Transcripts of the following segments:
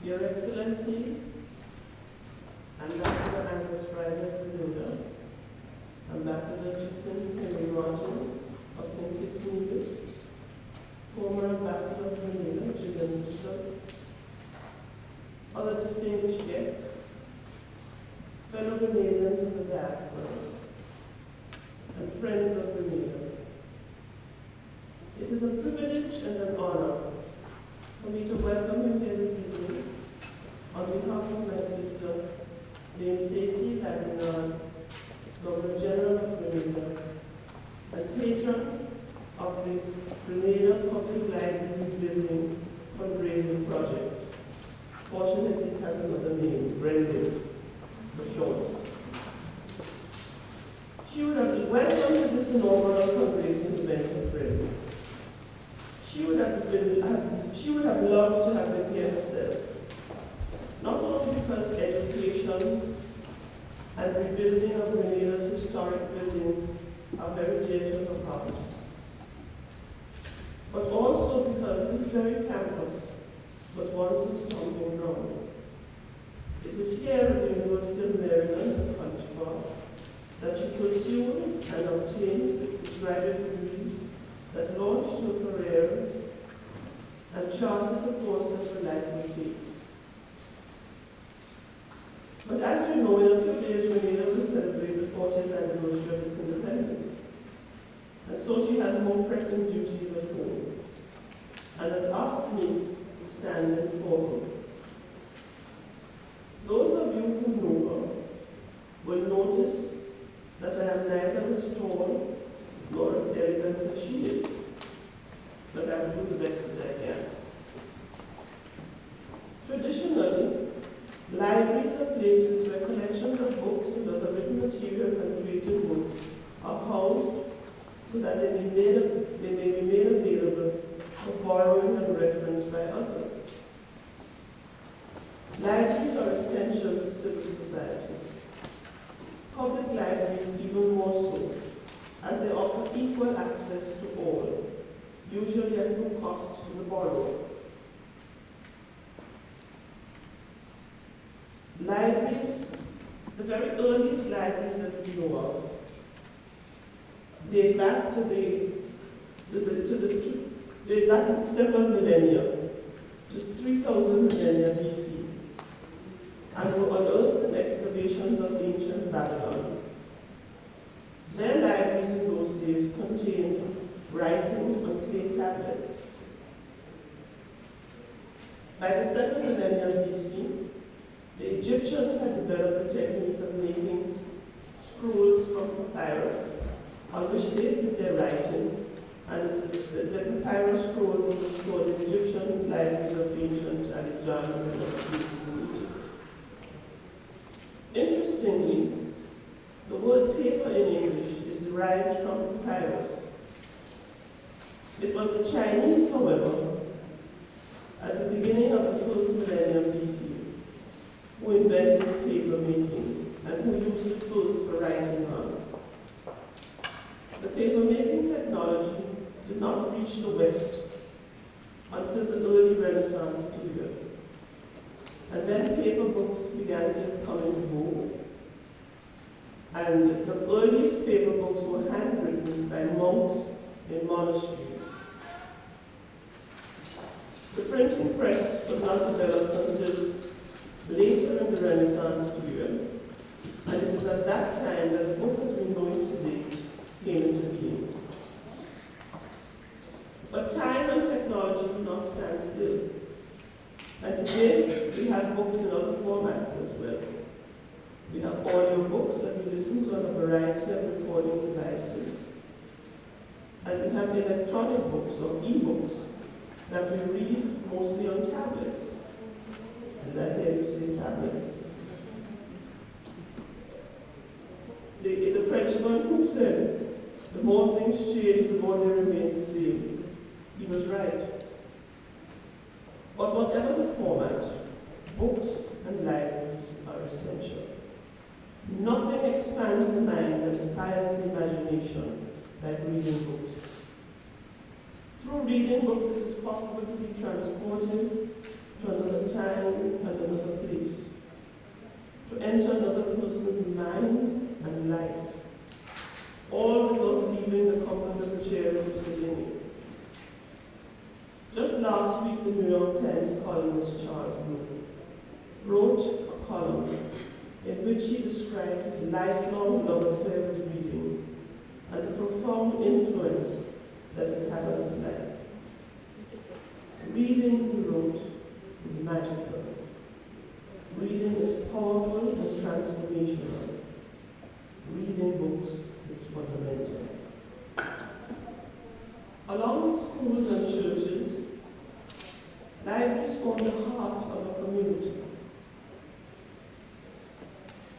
Your Excellencies, Ambassador Angus Friday of Grenada, Ambassador Jacinth Henry Martin of St. Kitts Nevis, former Ambassador of Grenada, Gillian Bristol, other distinguished guests, fellow Grenadians of the diaspora, and friends of Grenada. It is a privilege and an honor for me to welcome you here this evening on behalf of my sister, named Lois LaGrenade, Governor General of Grenada, and patron of the Grenada Public Library Building Fundraising Project. Fortunately, it has another name, Grenlib, for short. She would have been welcome to this inaugural fundraising event at Grenlib. She would have loved to have been here herself, not only because education and rebuilding of Grenada's historic buildings are very dear to her heart, but also because this very campus was once a stomping ground. It is here at the University of Maryland at College Park that she pursued and obtained graduate degrees that launched her career and charted the course that her life would take. But as you know, in a few days, Grenada will celebrate the 40th anniversary of its independence. And so she has more pressing duties at home and has asked me to stand in for her. Those of you who know her will notice that I am neither as tall nor as elegant as she is, but I will do the best that I can. Traditionally, libraries are places where collections of books and other written materials and creative works are housed so that they may be made available for borrowing and reference by others. Libraries are essential to civil society. Public libraries even more so, as they offer equal access to all, usually at no cost to the borrower. Libraries, the very earliest libraries that we know of, date back several millennia, to 3,000 millennia BC, and were unearthed in excavations of ancient Babylon. Their libraries in those days contained writings on clay tablets. By the 2nd millennium BC, the Egyptians had developed the technique of making scrolls from papyrus, on which they did their writing, and it is the papyrus scrolls that were stored in Egyptian libraries of ancient Alexandria and other places in Egypt. Interestingly, the word paper in English is derived from papyrus. It was the Chinese, however, at the beginning of the 1st millennium BC, who invented paper making and who used it first for writing on. The paper making technology did not reach the West until the early Renaissance period. And then paper books began to come into vogue. And the earliest paper books were handwritten by monks in monasteries. The printing press was not developed until later in the Renaissance period, and it is at that time that the book as we know it today came into being. But time and technology do not stand still. And today, we have books in other formats as well. We have audio books that we listen to on a variety of recording devices. And we have electronic books or e-books that we read mostly on tablets. Did I hear you say tablets? The Frenchman who said, the more things change, the more they remain the same. He was right. But whatever the format, books and libraries are essential. Nothing expands the mind and fires the imagination like reading books. Through reading books, it is possible to be transported to another time and another place, to enter another person's mind and life, all without leaving the comfortable chair that you sit in. Just last week, the New York Times columnist Charles Bloom wrote a column in which he described his lifelong love affair with reading and the profound influence that it had on his life. Reading, he wrote, is magical. Reading is powerful and transformational. Reading books is fundamental. Along with schools and churches, libraries form the heart of a community,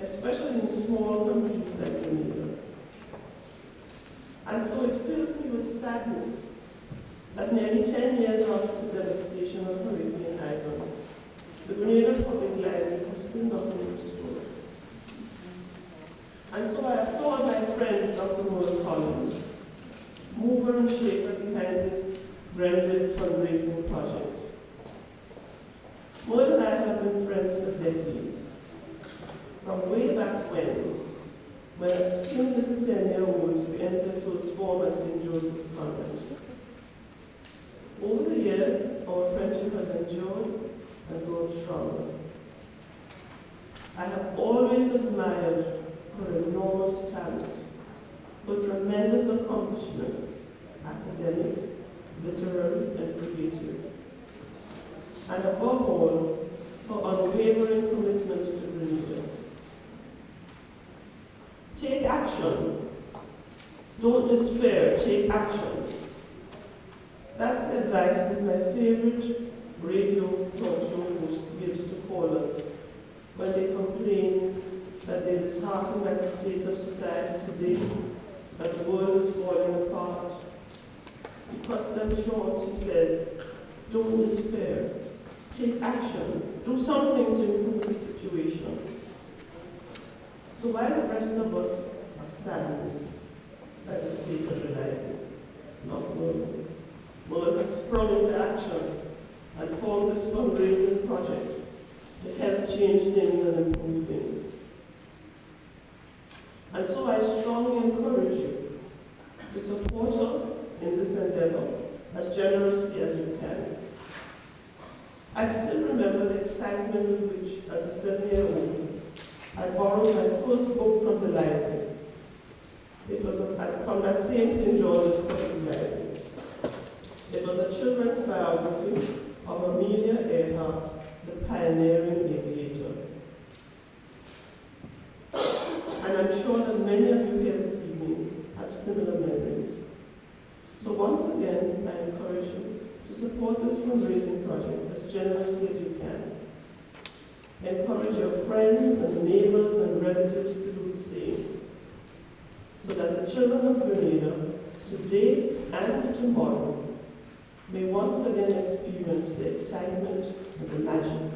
especially in small countries like Grenlib. And so it fills me with sadness that nearly 10 years after the devastation of Hurricane Ivan, the Grenada Public Library has still not been restored. And so I applaud my friend, Dr. Merle Collins, mover and shaker behind this Grenlib fundraising project. Merle and I have been friends for decades, from way back when as skinny little 10-year-olds we entered first form at St. Joseph's Convent. Over the years, our friendship has endured and grown stronger. I have always admired her enormous talent, her tremendous accomplishments, academic, literary, and creative, and above all, her unwavering commitment to Grenada. Take action. Don't despair, take action. That's the advice that my favorite radio talk show host gives to callers when they complain that they're disheartened by the state of society today, that the world is falling apart. He cuts them short. He says, don't despair. Take action. Do something to improve the situation. So while the rest of us are saddened by the state of the library, not Merle. Merle has sprung into action and formed this fundraising project to help change things and improve things. And so I strongly encourage you to support her in this endeavor as generously as you can. I still remember the excitement with which, as a 7-year-old, I borrowed my first book from the library. It was from that same St. George's Public Library. It was a children's biography of Amelia Earhart, the pioneering aviator. And I'm sure that many of you here this evening have similar memories. So once again, I encourage you to support this fundraising project as generously as you can. Encourage your friends and neighbors and relatives to do the same, so that the children of Grenada, today and tomorrow, may once again experience the excitement and the magic